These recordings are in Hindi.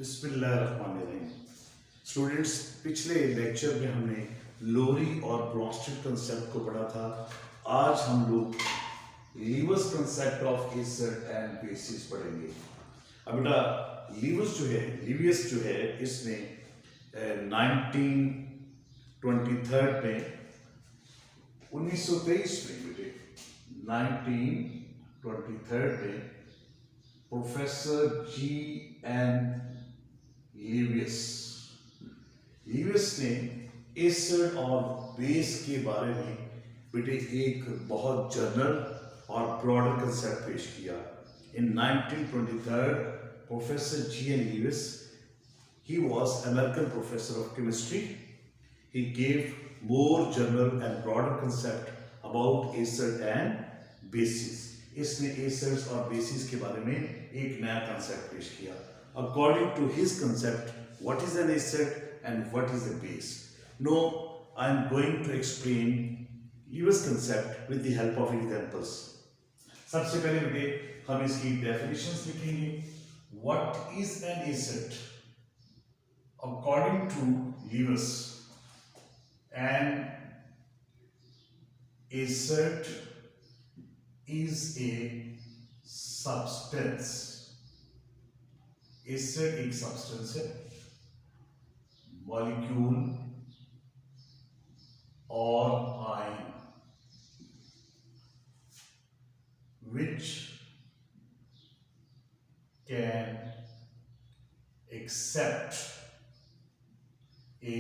बिस्मिल्लाहिर्रहमानिर्रहीम। स्टूडेंट्स, पिछले लेक्चर में हमने लोरी और ब्रोंस्टेड कंसेप्ट को पढ़ा था। आज हम लोग levers concept of acid and bases पढ़ेंगे। अब बेटा लीवियस जो है इसने 1923 में 1923 में बेटे 1923 में प्रोफेसर जी.एन. लीवियस ने एसिड और बेस के बारे में बेटे एक बहुत जनरल और ब्रॉडर कंसेप्ट पेश किया। In 1923 professor G N. Lewis, he was American professor of chemistry. He gave more general and broader concept about acid and bases. इसने एसिड्स और बेसिस के बारे में एक नया कंसेप्ट पेश किया। According to his concept, what is an acid and what is a base? Now, I am going to explain Lewis concept with the help of examples. सबसे पहले बेटे हम इसकी definitions लिखेंगे। What is an acid? According to Lewis, an acid is a substance. Acid एक सब्सटेंस है, मॉलिक्यूल और ion which can accept a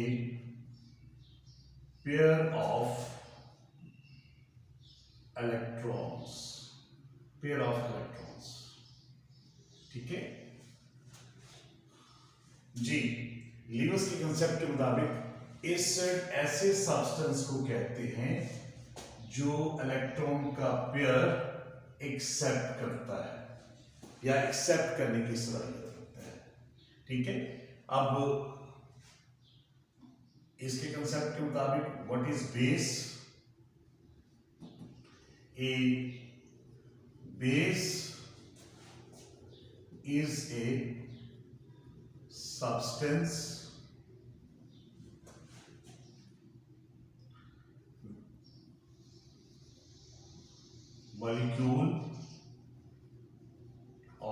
pair of electrons, ठीक है जी। लीवियस के कंसेप्ट के मुताबिक एसिड ऐसे सब्सटेंस को कहते हैं जो इलेक्ट्रॉन का पेयर एक्सेप्ट करता है या एक्सेप्ट करने की सलाहियत रखता है, ठीक है। अब इसके कंसेप्ट के मुताबिक what is base? A base is A substance molecule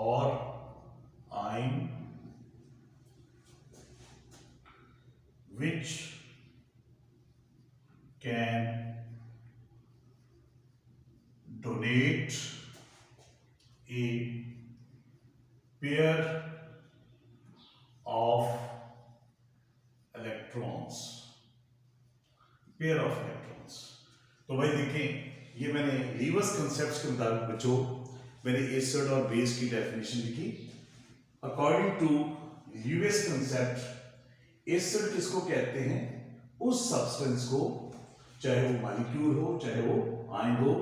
or ion which can donate a pair of electrons, तो भाई देखें, ये मैंने लीवियस कंसेप्ट्स के मुताबिक बच्चों मैंने एसिड और बेस की डेफिनेशन लिखी। अकॉर्डिंग टू लीवियस कंसेप्ट, एसिड किसको कहते हैं? उस सब्सटेंस को, चाहे वो मॉलिक्यूल हो चाहे वो आयन हो,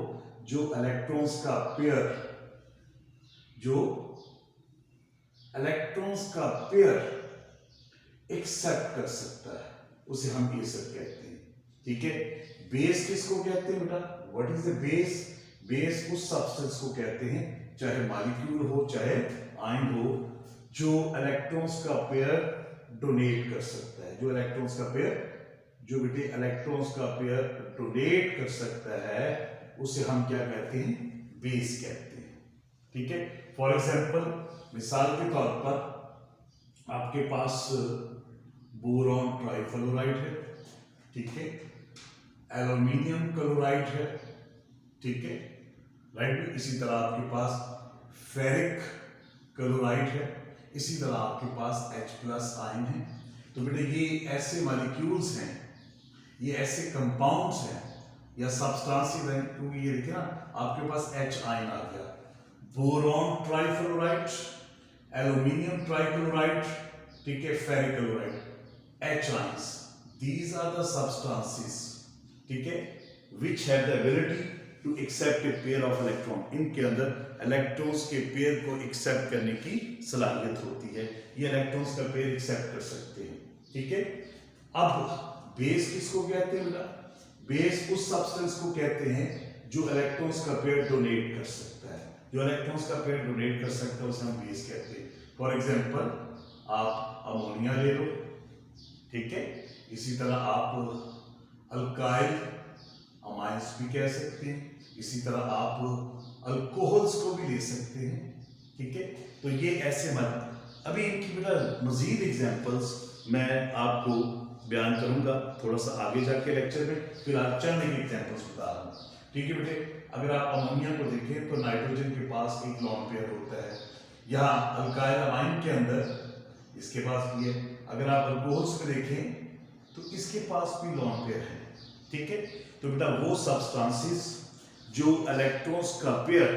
जो इलेक्ट्रॉन्स का पेयर एक्सेप्ट कर सकता है, उसे हम एसिड कहते हैं, ठीक है। बेस किसको कहते हैं बेटा? What is the base? Base उस सब्सटेंस को कहते हैं, चाहे मॉलिक्यूल हो चाहे आयन हो, जो इलेक्ट्रॉन्स का पेयर डोनेट कर सकता है। जो इलेक्ट्रॉन्स का पेयर डोनेट कर सकता है उसे हम क्या कहते हैं? बेस कहते हैं, ठीक है। फॉर एग्जाम्पल, मिसाल के तौर पर आपके पास बोरॉन ट्राइफ्लोराइड है, ठीक है, एल्यूमिनियम क्लोराइड है, ठीक है, राइट। इसी तरह आपके पास फेरिक क्लोराइड है, इसी तरह आपके पास H+ आयन है। तो बेटे ये ऐसे मॉलिक्यूल्स हैं, ये ऐसे कंपाउंड्स हैं या सब्सटेंसेस हैं, क्योंकि ये देखिए ना आपके पास H आयन आ गया, बोरॉन ट्राइफ्लोराइड, एल्यूमिनियम ट्राइक्लोराइड, ठीक है, ferric chloride, H ions, these are the substances, ठीक है, which have the ability to accept a pair of electron. इनके अंदर इलेक्ट्रॉन्स के पेयर को एक्सेप्ट करने की सलाहियत होती है, ये इलेक्ट्रॉन्स का पेयर एक्सेप्ट कर सकते हैं, ठीक है। अब बेस किसको कहते हैं बेटा? बेस उस सब्सटेंस को कहते हैं जो इलेक्ट्रॉन्स का पेयर डोनेट कर सकता है, जो इलेक्ट्रॉन्स का पेयर डोनेट कर सकता है उसे हम बेस कहते हैं। फॉर एग्जांपल आप अमोनिया ले लो, ठीक है। इसी तरह आप अल्काइल अमाइंस भी कह सकते हैं, इसी तरह आप अल्कोहल्स को भी ले सकते हैं, ठीक है। तो ये ऐसे मत अभी इनकी बेटा मजीद एग्जांपल्स मैं आपको बयान करूंगा थोड़ा सा आगे जाके लेक्चर में, फिर आप चंद एक एग्जांपल्स बता रहा हूँ, ठीक है बेटे। अगर आप अमोनिया को देखें तो नाइट्रोजन के पास एक लॉन पेयर होता है, यहाँ अल्काइल अमाइन के अंदर इसके पास भी है। अगर आप अल्कोहल्स को देखें तो इसके पास भी लॉन पेयर है, ठीक है। तो बेटा वो सब्सटेंसेस जो इलेक्ट्रॉन्स का पेयर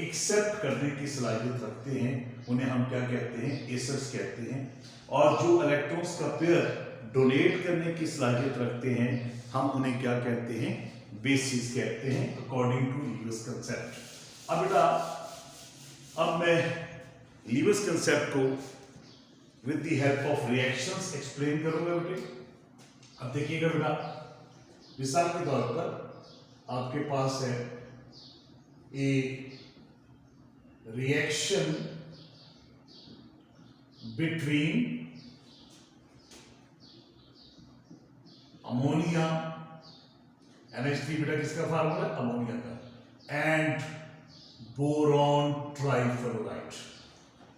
एक्सेप्ट करने की सलाहियत रखते हैं उन्हें हम क्या कहते हैं, एसिड्स कहते हैं। और जो इलेक्ट्रॉन्स का पेयर डोनेट करने की सलाहियत रखते हैं हम उन्हें क्या कहते हैं, बेसिस कहते हैं, अकॉर्डिंग टू लीविस कंसेप्ट। अब बेटा अब मैं लीविस कंसेप्ट को with the help of reactions explain करूंगा बेटे। अब देखिएगा बेटा, मिसाल के तौर पर आपके पास है ए रिएक्शन बिटवीन अमोनिया NH3 बेटा किसका फार्मूला है, अमोनिया का, एंड बोरॉन ट्राइफ्लोराइड।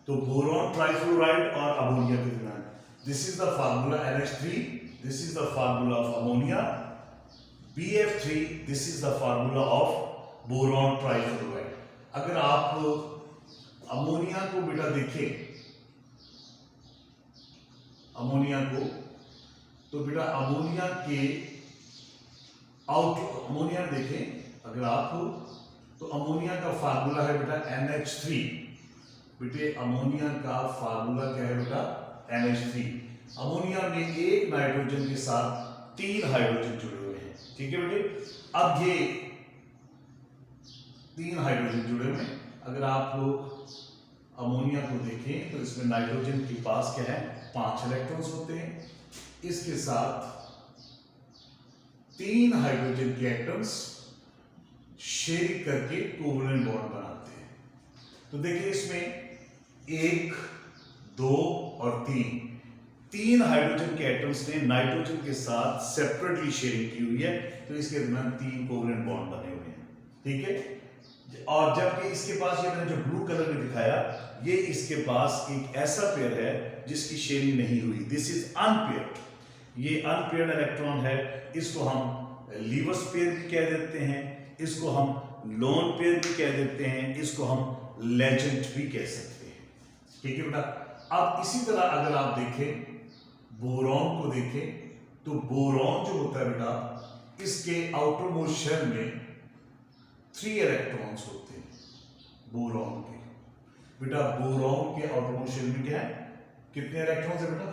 तो बोरॉन ट्राइफ्लोराइड और अमोनिया के दरमियान this is the formula NH3, this is the formula of ammonia, BF3 this is the formula of boron trifluoride. अगर आप अमोनिया को बेटा देखें, अमोनिया को, तो बेटा अमोनिया के अमोनिया देखें अगर आप तो अमोनिया का फार्मूला है बेटा NH3। बेटे अमोनिया का फार्मूला क्या है बेटा, NH3। अमोनिया में एक नाइट्रोजन के साथ 3 हाइड्रोजन जुड़े हुए हैं, ठीक है बेटे। अब ये 3 हाइड्रोजन जुड़े हुए हैं, अगर आप अमोनिया को देखें तो इसमें नाइट्रोजन के पास क्या है, 5 इलेक्ट्रॉन्स होते हैं, इसके साथ 3 हाइड्रोजन के एटम्स शेयर करके कोवलेंट बॉन्ड बनाते हैं। तो देखिए इसमें 1, 2 और 3 हाइड्रोजन के एटम्स ने नाइट्रोजन के साथ सेपरेटली शेयरिंग की हुई है, तो इसके दरमियान 3 कोवलेंट बॉन्ड बने हुए हैं, ठीक है। और जबकि इसके पास ये मैंने जो ब्लू कलर में दिखाया, ये इसके पास एक ऐसा पेयर है जिसकी शेयरिंग नहीं हुई, दिस इज अनपेयर्ड। ये अनपेयर्ड इलेक्ट्रॉन है, इसको हम लीवर्स पेयर भी कह देते हैं, इसको हम लोन पेयर भी कह देते हैं, इसको हम लेजेंड भी कह सकते हैं, ठीक है बेटा। अब इसी तरह अगर आप देखें बोरॉन को देखें तो बोरॉन जो होता है बेटा, इसके आउटर मोस्ट शेल में 3 इलेक्ट्रॉन्स होते हैं बोरॉन के। बेटा बोरॉन के आउटर मोस्ट शेल में क्या है, कितने इलेक्ट्रॉन्स है बेटा,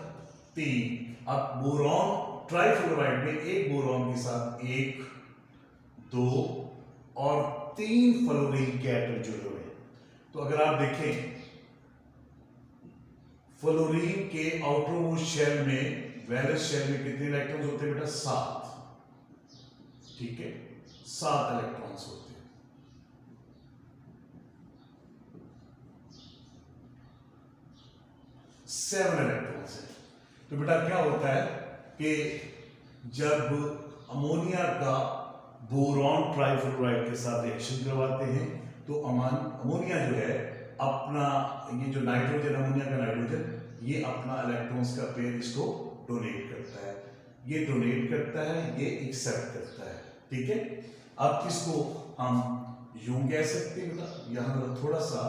3। अब बोरॉन ट्राइफ्लोराइड में एक बोरॉन के साथ 1, 2 और 3 फ्लोरीन के एटम जुड़े हुए हैं। तो अगर आप देखें फ्लोरीन के आउटर मोस्ट शेल में, वैलेंस शेल में कितने इलेक्ट्रॉन्स होते हैं बेटा, 7, ठीक है, 7 इलेक्ट्रॉन्स होते हैं। सेवन इलेक्ट्रॉन्स है। तो बेटा क्या होता है कि जब अमोनिया का बोरॉन ट्राइफ्लोराइड के साथ रिएक्शन करवाते हैं तो अमोनिया जो है अपना, ये जो नाइट्रोजन, अमोनिया का नाइट्रोजन, ये अपना इलेक्ट्रॉन्स का पेयर इसको डोनेट करता है, ये डोनेट करता है, ये एक्सेप्ट करता है, ठीक है। अब किसको हम यूं कह सकते हैं बेटा, यहाँ थोड़ा सा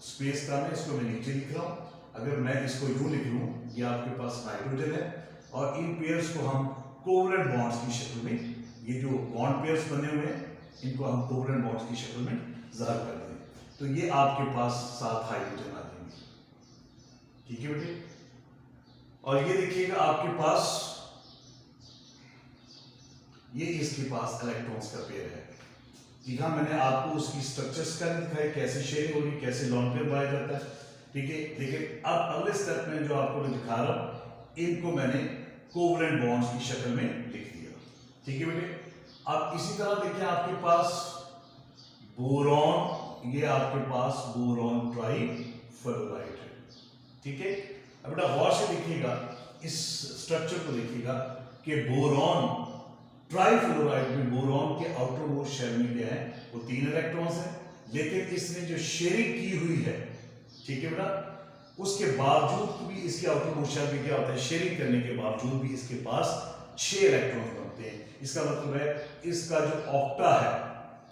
स्पेस का है, इसको मैं नीचे लिख रहा हूँ। अगर मैं इसको यूं लिख लूं, ये आपके पास नाइट्रोजन है और इन पेयर्स को हम कोवलेंट बॉन्ड्स की शक्ल में, ये जो बॉन्ड पेयर्स बने हुए हैं इनको हम कोवलेंट बॉन्ड्स की शक्ल में ज़ाहिर कर दें, तो ये आपके पास 7 हाइड्रोजन आ जाएंगे, ठीक है बेटे। और ये देखिएगा आपके पास, ये इसके पास इलेक्ट्रॉन्स का पेयर है, जी हाँ। मैंने आपको उसकी स्ट्रक्चर्स का दिखाया, कैसे शेयरिंग होगी, कैसे लॉन पेयर बनाया जाता है, ठीक है। देखिए अब अगले स्टेप में जो आपको मैं दिखा रहा हूं, इनको मैंने कोवलेंट बॉन्ड्स की शक्ल में लिख दिया, ठीक है बेटे। अब इसी तरह देखिए आपके पास बोरॉन, ये आपके पास बोरॉन ट्राइफ्लोराइड है, ठीक है। अब बेटा गौर से देखिएगा, इस स्ट्रक्चर को देखिएगा कि बोरॉन, ट्राइफ्लोराइड में बोरॉन के आउटर मोस्ट शेल में क्या है, वो 3 इलेक्ट्रॉन्स है, लेकिन इसने जो शेयरिंग की हुई है, ठीक है बेटा, उसके बावजूद भी इसके आउटर मोस्ट शेल में क्या होता है, शेयरिंग करने के बावजूद भी इसके पास 6 इलेक्ट्रॉन्स बनते हैं। इसका मतलब है इसका जो ऑक्टा है,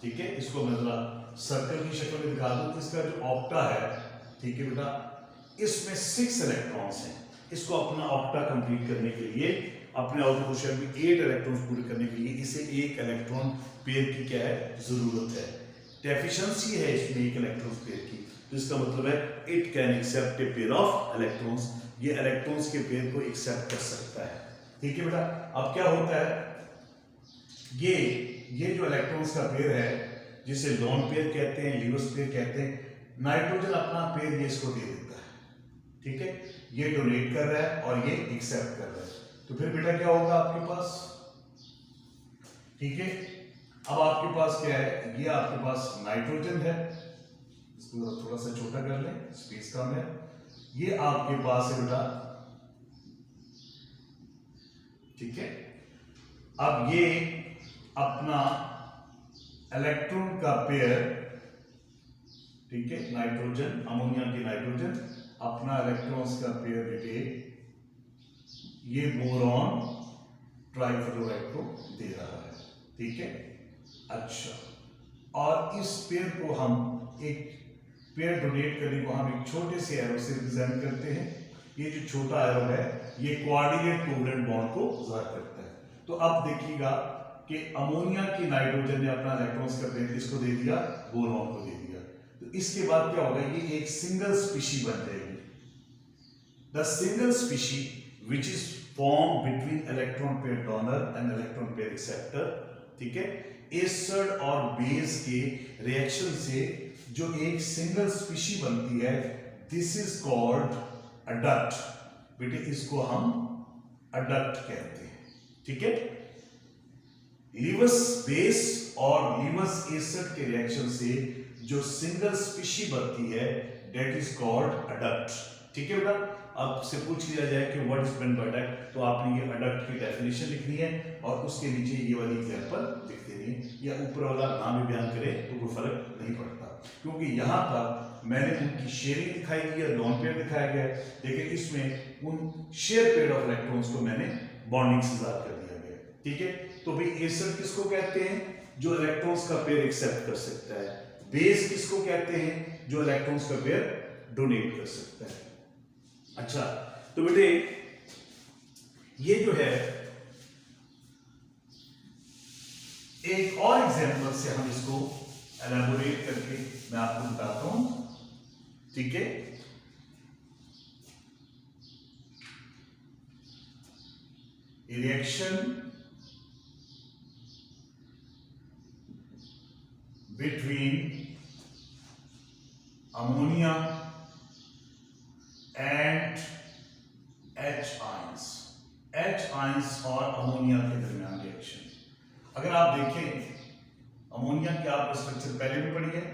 ठीक है, इसको मैं जरा सर्कल की शक्ल में दिखा दूं, इसका जो ऑक्टा है, ठीक है बेटा, इसमें 6 इलेक्ट्रॉन्स हैं। इसको अपना ऑक्टा कंप्लीट करने के लिए, अपने आउटर मोस्ट शेल में 8 इलेक्ट्रॉन्स पूरे करने के लिए इसे 1 इलेक्ट्रॉन पेयर की क्या है, जरूरत है, डेफिशिएंसी है इसमें 1 इलेक्ट्रॉन पेयर की। तो इसका मतलब है it can accept a pair of electrons, ये इलेक्ट्रॉन्स के पेयर को एक्सेप्ट कर सकता है, ठीक है बेटा। अब क्या होता है, ये जो इलेक्ट्रॉन्स का पेयर है, जिसे लोन पेयर कहते हैं, लीवर्स पेयर कहते हैं, नाइट्रोजन अपना पेयर ये इसको दे देता है, ठीक है, ये डोनेट कर रहा है और ये एक्सेप्ट कर रहा है। तो फिर बेटा क्या होगा आपके पास, ठीक है, अब आपके पास क्या है, ये आपके पास नाइट्रोजन है, इसको थोड़ा सा छोटा कर लें, स्पेस कम है, ये आपके पास है बेटा, ठीक है। अब ये अपना इलेक्ट्रॉन का पेयर, ठीक है, नाइट्रोजन, अमोनिया की नाइट्रोजन अपना इलेक्ट्रॉन्स का पेयर बेटे ये बोरॉन ट्राइफ्लोराइड को दे रहा है, ठीक है। अच्छा, और इस पेयर को हम एक पेयर डोनेट करने को हम एक छोटे से एरो से रिप्रेजेंट करते हैं। ये जो छोटा एरो है ये कोऑर्डिनेट कोवलेंट बॉन्ड को जाहिर करता है। तो अब देखिएगा कि अमोनिया की नाइट्रोजन ने अपना इलेक्ट्रॉन्स का पेयर किसको दे दिया, बोरॉन को दे दिया। तो इसके बाद क्या होगा, ये एक सिंगल स्पीशी बन जाएगी, the single species which is form between electron pair donor and electron pair acceptor, ठीक है। एसिड और बेस के रिएक्शन से जो एक सिंगल स्पीशी बनती है, दिस इज कॉल्ड अडक्ट, बेटे इसको हम अडक्ट कहते हैं, ठीक है। लीवस बेस और लीवस एसिड के रिएक्शन से जो सिंगल स्पीशी बनती है, दैट इज कॉल्ड अडक्ट, ठीक है बेटा। आपसे पूछ लिया जाए कि what is meant by adduct, तो आपने ये अडक्ट की डेफिनेशन लिखनी है और उसके नीचे ये वाली एग्जांपल लिख देनी है, या ऊपर वाला नाम भी बयान करे तो कोई फर्क नहीं पड़ता, क्योंकि यहाँ पर मैंने उनकी शेयरिंग दिखाई दी है, लोन पेयर दिखाया गया है, लेकिन इसमें उन शेयर पेयर ऑफ इलेक्ट्रॉन्स को मैंने बॉन्डिंग से जाहिर कर दिया गया, ठीक है। तो भाई एसिड किसको कहते हैं, जो इलेक्ट्रॉन्स का पेयर एक्सेप्ट कर सकता है, बेस किसको कहते हैं, जो इलेक्ट्रॉन्स का पेयर डोनेट कर सकता है। अच्छा, तो बेटे ये जो है एक और एग्जांपल से हम इसको एलैबोरेट करके मैं आपको बताता हूं, ठीक है। Reaction between ammonia and H ions और अमोनिया के दरमियान रिएक्शन। अगर आप देखें अमोनिया की आप स्ट्रक्चर पहले भी पढ़ी है,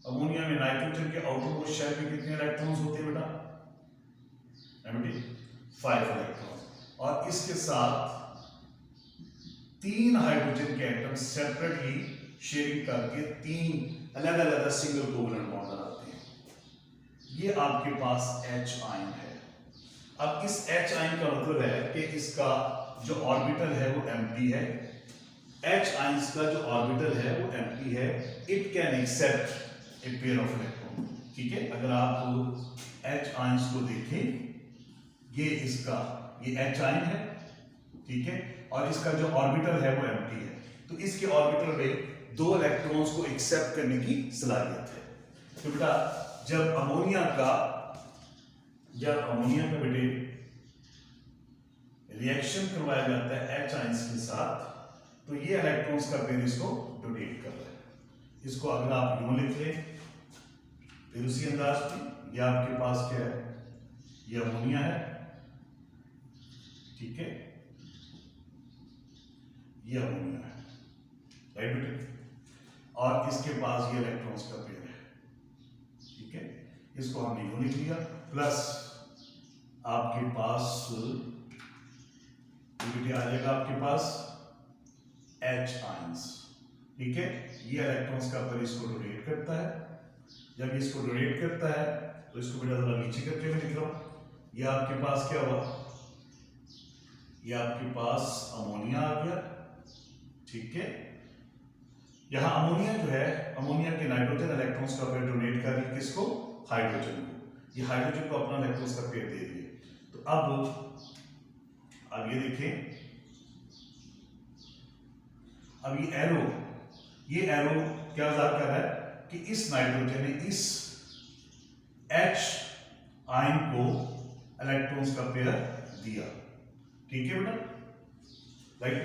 अमोनिया में नाइट्रोजन के आउटर मोस्ट शेल में कितने इलेक्ट्रॉन्स होते हैं बेटा, 5 इलेक्ट्रॉन्स, और इसके साथ 3 हाइड्रोजन के एटम सेपरेटली शेयरिंग करके 3 अलग अलग सिंगल कोवलेंट बॉन्ड बनाते हैं। ये आपके पास H आयन है। अब इस H आयन का मतलब है कि इसका जो ऑर्बिटल है वो एम्प्टी है, H आयंस का जो ऑर्बिटल है वो एम्प्टी है, it can accept a pair of electron, ठीक है। अगर आप H आयंस को देखें, ये इसका ये H आयन है, ठीक है, और इसका जो ऑर्बिटल है वो एम्प्टी है, तो इसके ऑर्बिटल में 2 इलेक्ट्रॉन्स को एक्सेप्ट करने की सलाहियत है। तो बेटा जब अमोनिया का बेटे रिएक्शन करवाया जाता है H आयंस के साथ, तो ये इलेक्ट्रॉन्स का पेयर इसको डोनेट कर रहा है। इसको अगर आप यूं लिख लें फिर उसी अंदाज में, ये आपके पास क्या है, ये अमोनिया है, ठीक है, ये अमोनिया है, राइट बेटे, और इसके पास ये इलेक्ट्रॉन्स का पेयर है, ठीक है। इसको हमने यूं लिख लिया, प्लस आपके पास यूनिटी आ जाएगा आपके पास H आयंस। ठीक है, ये इलेक्ट्रॉन्स का पर इसको डोनेट करता है। जब इसको डोनेट करता है तो इसको बेटा जरा नीचे करके मैं लिख रहा हूं। ये आपके पास क्या हुआ, ये आपके पास अमोनिया आ गया। ठीक है, यहां अमोनिया जो है, अमोनिया के नाइट्रोजन इलेक्ट्रॉन्स का पेयर डोनेट कर रही है किसको, हाइड्रोजन को। ये हाइड्रोजन को अपना इलेक्ट्रॉन्स का पेयर दे रही है। तो अब ये देखें, अब ये एरो क्या ज़ाहिर कर रहा है कि इस नाइट्रोजन ने इस H आयन को इलेक्ट्रॉन्स का पेयर दिया। ठीक है बेटा, राइट।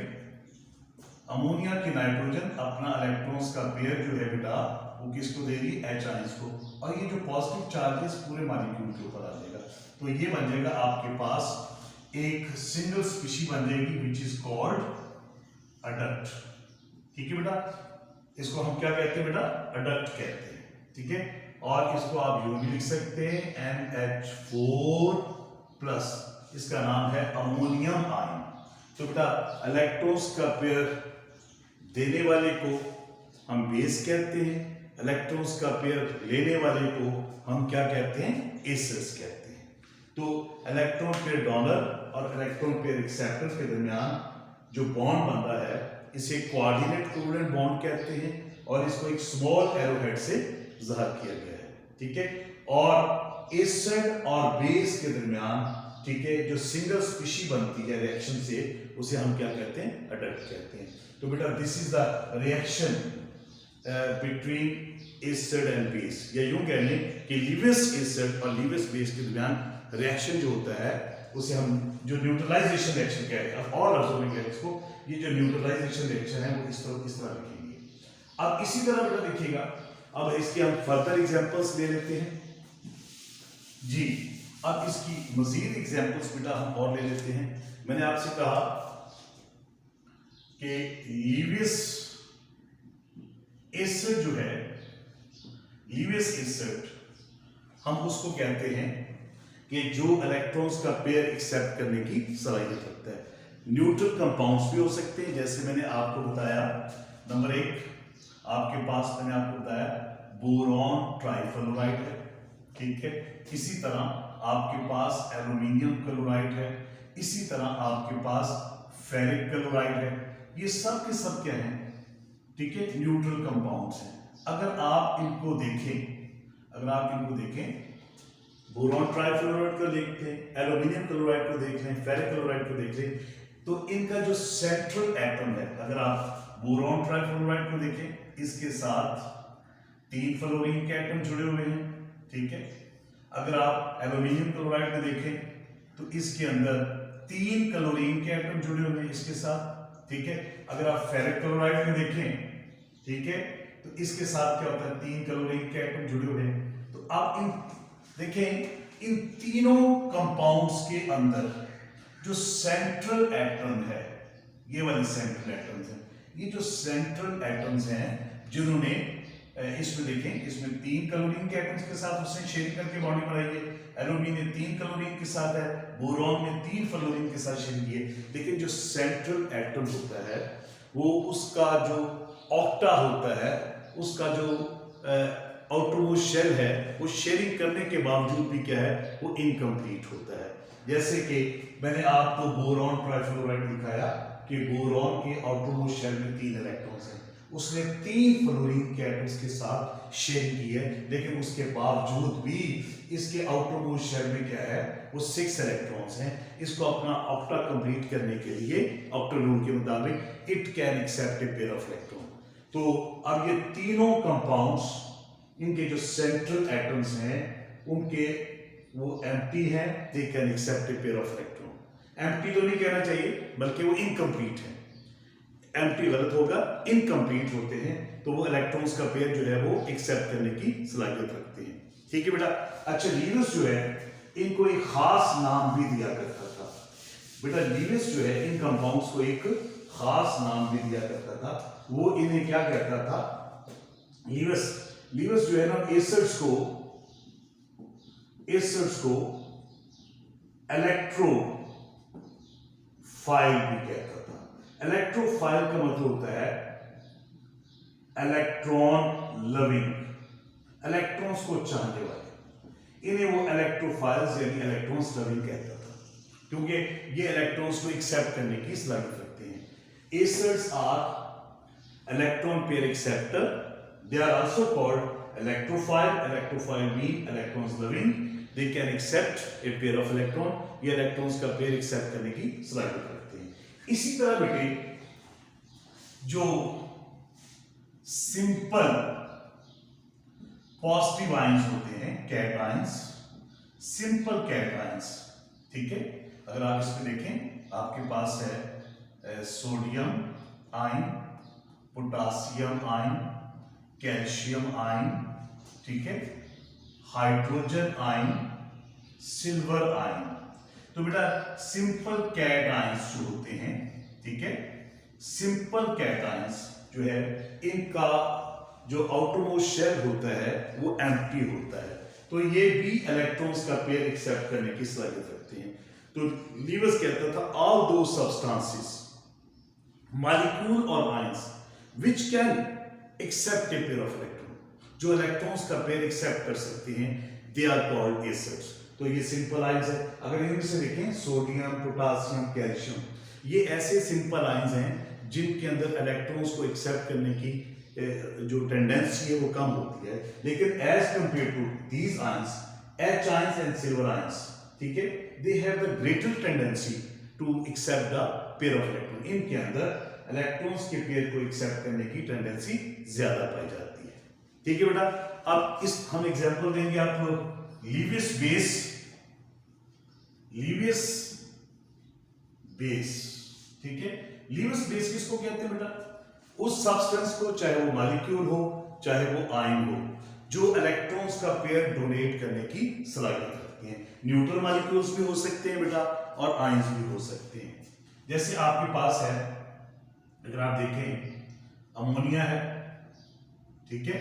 अमोनिया की नाइट्रोजन अपना इलेक्ट्रॉन्स का पेयर जो है बेटा वो किसको दे रही है, H आयंस को। और ये जो पॉजिटिव चार्ज है पूरे मॉलिक्यूल के ऊपर आ जाएगा। तो ये बन जाएगा आपके पास एक सिंगल स्पीशी बन जाएगी विच इज कॉल्ड अडक्ट। ठीक है बेटा, इसको हम क्या कहते हैं बेटा, अडक्ट कहते हैं। ठीक है, और इसको आप यूं भी लिख सकते हैं NH4+, इसका नाम है अमोनियम आयन। तो बेटा इलेक्ट्रॉन्स का पेयर देने वाले को हम बेस कहते हैं, इलेक्ट्रॉन्स का पेयर लेने वाले को हम क्या कहते हैं, एसिड्स कहते हैं। तो इलेक्ट्रॉन पेयर डोनर और इलेक्ट्रॉन पेयर एक्सेप्टर के दरमियान जो बॉन्ड बन रहा है इसे कोऑर्डिनेट कोवेलेंट बॉन्ड कहते हैं, और इसको एक स्मॉल एरोहेड से ज़ाहिर किया गया है। ठीक है, और एसिड और बेस के दरमियान, ठीक है, जो सिंगल स्पीशी बनती है रिएक्शन से उसे हम क्या कहते हैं, अडक्ट कहते हैं। तो बेटा this is the reaction between acid and base, या यूं कह लें कि लीवियस एसिड और लीवियस बेस के दरमियान रिएक्शन जो होता है उसे हम जो न्यूट्रलाइजेशन रिएक्शन कहते हैं। और लफ्जों में कहते हैं इसको, ये जो न्यूट्रलाइजेशन रिएक्शन है वो इस तरह लिखेंगे। अब इसी तरह बेटा देखिएगा, अब इसके हम फर्दर एग्जांपल्स ले लेते हैं जी। अब इसकी मजीद एग्जांपल्स बेटा हम और ले लेते हैं। मैंने आपसे कहा कि लीवियस एसिड जो है, लीवियस एसिड हम उसको कहते हैं कि जो इलेक्ट्रॉन्स का पेयर एक्सेप्ट करने की सलाहियत रखता है। न्यूट्रल कंपाउंड्स भी हो सकते हैं, जैसे मैंने आपको बताया नंबर 1 आपके पास मैंने आपको बताया बोरॉन ट्राइफ्लोराइड है। ठीक है, इसी तरह आपके पास एल्युमिनियम क्लोराइड है, इसी तरह आपके पास फेरिक क्लोराइड है। ये सब के सब क्या हैं, ठीक है, न्यूट्रल कंपाउंड्स हैं। अगर आप इनको देखें बोरॉन ट्राइफ्लोराइड को देखते हैं, एल्युमिनियम क्लोराइड को देख लें, फेरिक क्लोराइड को देख लें, तो इनका जो सेंट्रल एटम है, अगर आप बोरॉन ट्राइफ्लोराइड को देखें, इसके साथ 3 फ्लोरीन के एटम जुड़े हुए हैं। ठीक है, अगर आप एल्युमिनियम क्लोराइड को देखें तो इसके अंदर 3 क्लोरीन के एटम जुड़े हुए हैं इसके साथ। ठीक है, अगर आप फेरिक क्लोराइड को देखें, ठीक है, तो इसके साथ क्या होता है, 3 क्लोरीन के एटम जुड़े हुए हैं। तो आप देखें इन तीनों कंपाउंड्स के अंदर जो सेंट्रल एटम है, ये वाले सेंट्रल एटम्स हैं, ये जो सेंट्रल एटम्स हैं जिन्होंने इसमें देखें, इसमें 3 क्लोरीन के एटम्स के साथ उसने शेयरिंग करके बॉन्ड बनाई है, एल्युमिनियम 3 क्लोरीन के साथ है, बोरॉन में 3 फ्लोरीन के साथ शेयरिंग की है। लेकिन जो सेंट्रल एटम होता है वो उसका जो ऑक्टा होता है, उसका जो आउटरमोस्ट शेल है, वो शेयरिंग करने के बावजूद भी क्या है, वो इनकम्प्लीट होता है। जैसे कि मैंने आपको बोरॉन ट्राइफ्लोराइड दिखाया कि बोरॉन के आउटरमोस्ट शेल में 3 इलेक्ट्रॉन्स हैं, उसने 3 फ्लोरीन के एटम्स के साथ शेयरिंग की है, लेकिन उसके बावजूद भी इसके आउटरमोस्ट शेल में क्या है, वो 6 इलेक्ट्रॉन्स हैं। इसको अपना ऑक्टा कंप्लीट करने के लिए ऑक्टल रूल के मुताबिक it can accept a pair of electron. तो अब ये तीनों कंपाउंड्स, इनके जो सेंट्रल एटम्स हैं उनके वो एम्प्टी हैं, they can accept a pair of electron. Empty तो नहीं कहना चाहिए बल्कि वो इनकम्प्लीट है, एम्प्टी गलत होगा, इनकम्प्लीट होते हैं, तो वो इलेक्ट्रॉन्स का पेयर जो है वो एक्सेप्ट करने की सलाहियत रखते हैं। ठीक है बेटा, अच्छा लीवियस जो है इनको एक खास नाम भी दिया करता था बेटा। लीवियस जो है इन कंपाउंड्स को एक खास नाम भी दिया करता था, वो इन्हें क्या कहता था, लीवियस जो है ना एसिड्स को एसिड्स को इलेक्ट्रोफाइल भी कहता था। इलेक्ट्रोफाइल का मतलब होता है इलेक्ट्रॉन लविंग, इलेक्ट्रॉन्स को चाहने वाले, इन्हें वो इलेक्ट्रोफाइल्स यानी इलेक्ट्रॉन्स लविंग कहता था, क्योंकि ये इलेक्ट्रॉन्स को एक्सेप्ट करने की सलाहियत रखते हैं। Acids are electron pair acceptor, they are also called electrophile. Electrophile mean electrons loving, they can accept a pair of electron, ये इलेक्ट्रॉन्स का पेयर एक्सेप्ट करने की सलाहियत रखते हैं। इसी तरह बेटे जो सिंपल पॉजिटिव आयंस होते हैं, कैटायंस, सिंपल कैटायंस, ठीक है। अगर आप इसमें देखें, आपके पास है sodium ion, potassium ion, calcium ion, ठीक है, हाइड्रोजन आयन, सिल्वर आयन। तो बेटा सिंपल कैटायंस जो होते हैं, ठीक है, सिंपल कैटायंस जो है इनका जो आउटरमोस्ट शेल होता है वो एम्प्टी होता है, तो ये भी इलेक्ट्रॉन्स का पेयर एक्सेप्ट करने की सलाहियत रखते हैं। तो लीविस कहता था ऑल दो सब्सटेंसेस, मॉलिक्यूल और ions which can accept a pair of electron, जो इलेक्ट्रॉन्स का पेयर एक्सेप्ट कर सकते हैं, दे आर कॉल्ड एसिड्स। तो ये सिंपल आयंस है। अगर इनमें से देखें सोडियम, पोटासियम, कैल्शियम, ये ऐसे सिंपल आयंस हैं जिनके अंदर इलेक्ट्रॉन्स को एक्सेप्ट करने की जो टेंडेंसी है वो कम होती है, लेकिन as compare to these ions, H ions and silver ions, ठीक है, they have the greater tendency to accept the pair of electron. इनके अंदर इलेक्ट्रॉन्स के पेयर को एक्सेप्ट करने की टेंडेंसी ज्यादा पाई जाती है, ठीक है बेटा। अब इस हम एग्जांपल देंगे आप लोग, लीवियस बेस, लीवियस बेस, ठीक है। लीवियस बेस किसको कहते हैं बेटा? उस सब्सटेंस को, चाहे वो मॉलिक्यूल हो चाहे वो आयन हो, जो इलेक्ट्रॉन्स का पेयर डोनेट करने की सलाहियत रखते हैं। न्यूट्रल मॉलिक्यूल्स भी हो सकते हैं बेटा और आयंस भी हो सकते हैं। जैसे आपके पास है, अगर आप देखें अमोनिया है, ठीक है,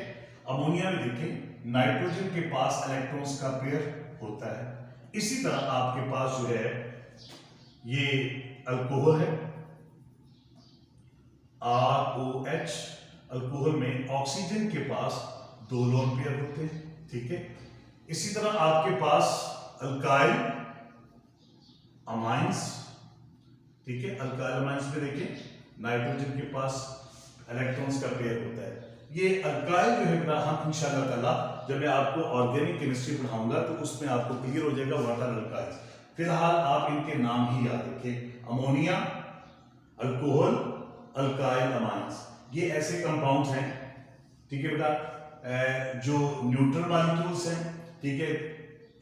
अमोनिया में देखें नाइट्रोजन के पास इलेक्ट्रॉन्स का पेयर होता है। इसी तरह आपके पास जो है ये अल्कोहल है, ROH, अल्कोहल में ऑक्सीजन के पास 2 लोन पेयर होते हैं, ठीक है। इसी तरह आपके पास अल्काइल अमाइंस, ठीक है, अल्काइल अमाइंस में देखिए नाइट्रोजन के पास इलेक्ट्रॉन्स का पेयर होता है। ये अल्काइल जो है ना, हम इंशाल्लाह ताला जब मैं आपको ऑर्गेनिक केमिस्ट्री पढ़ाऊंगा तो उसमें आपको क्लियर हो जाएगा व्हाट आर अल्काइल्स। फिलहाल आप इनके नाम ही याद रखें, अमोनिया, अल्कोहल, अल्काइल अमाइंस, ये ऐसे कंपाउंड्स हैं, ठीक है बेटा, जो न्यूट्रल मॉलिक्यूल्स हैं, ठीक है,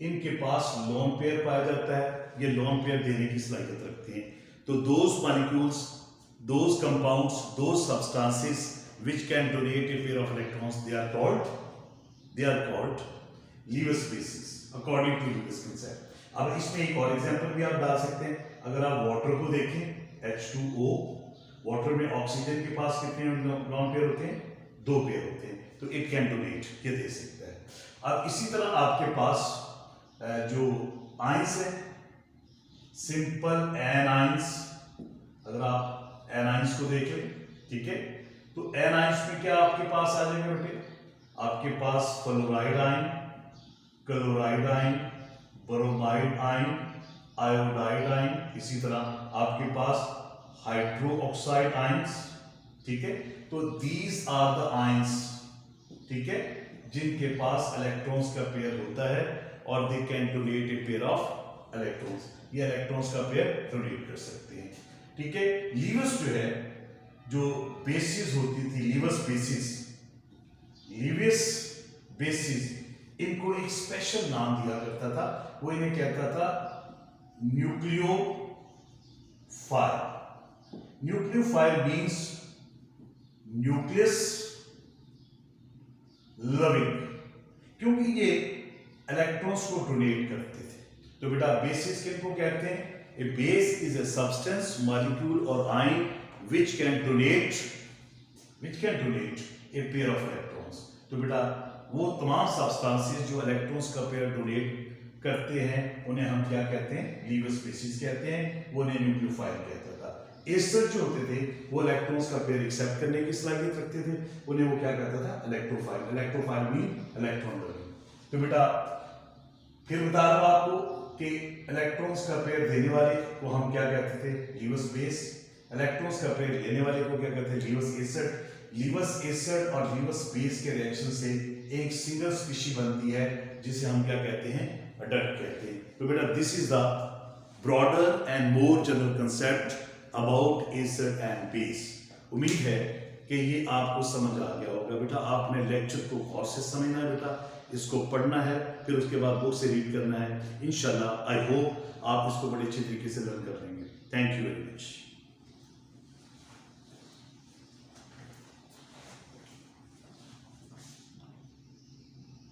इनके पास लोन पेयर पाया जाता है, ये लोन पेयर देने की सलाहियत रखते हैं। तो those molecules, those compounds, those substances which can donate a pair of electrons, they are called Lewis bases according to Lewis concept. अब इसमें एक और एग्जांपल भी आप डाल सकते हैं। अगर आप वाटर को देखें, H2O, वाटर में ऑक्सीजन के पास कितने लोन पेयर होते हैं? 2 पेयर होते हैं, तो इट कैन डोनेट, ये दे सकता है। अब इसी तरह आपके पास जो आयंस है, सिंपल एनाइंस, अगर आप एनाइंस को देखें, ठीक है, तो एनाइंस में क्या आपके पास आ जाएगा बेटे? आपके पास fluoride ion, chloride ion, bromide ion, iodide ion, इसी तरह आपके पास हाइड्रो ऑक्साइड आयंस, ठीक है। तो दीज आर द आयंस, ठीक है, जिनके पास इलेक्ट्रॉन्स का पेयर होता है और they can donate A pair of electrons, ये इलेक्ट्रॉन्स का पेयर डोनेट कर सकते हैं, ठीक है। लीवियस जो है, जो बेसिस होती थी, लीवियस बेसिस, इनको एक स्पेशल नाम दिया करता था, वो इन्हें कहता था nucleophile. Nucleophile means nucleus loving, क्योंकि ये इलेक्ट्रॉन्स को डोनेट करते थे। तो बेटा बेसिस किनको कहते हैं? A base is a substance, molecule और ion which can donate a pair of electrons। तो बेटा वो तमाम सब्सटेंसेस जो इलेक्ट्रॉन्स का पेयर डोनेट करते हैं उन्हें हम क्या कहते हैं, लीवर स्पीशीज कहते हैं, वो उन्हें न्यूक्लियोफाइल कहता था। एस्टर जो होते थे वो इलेक्ट्रॉन्स का पेयर एक्सेप्ट करने की सलाहियत रखते थे, उन्हें वो क्या कहता था, electrophile. Electrophile mean electron loving. तो बेटा फिर बता रहा हूं आपको कि इलेक्ट्रॉन्स का पेयर देने वाले को हम क्या कहते थे, लीवर बेस। इलेक्ट्रॉन्स का पेयर लेने वाले को क्या कहते हैं, लीवर एसिड। लीवर एसिड और लीवर बेस के रिएक्शन से एक सिंगल स्पीशी बनती है जिसे हम क्या कहते हैं, अडल्ट कहते हैं। तो बेटा this is the broader and more general concept about acid and base. उम्मीद है कि ये आपको समझ आ गया होगा। बेटा आपने लेक्चर को गौर से समझना है, बेटा इसको पढ़ना है, फिर उसके बाद बुक से रीड करना है। इंशाल्लाह आई होप आप इसको बड़े अच्छे तरीके से लर्न कर लेंगे। Thank you very much.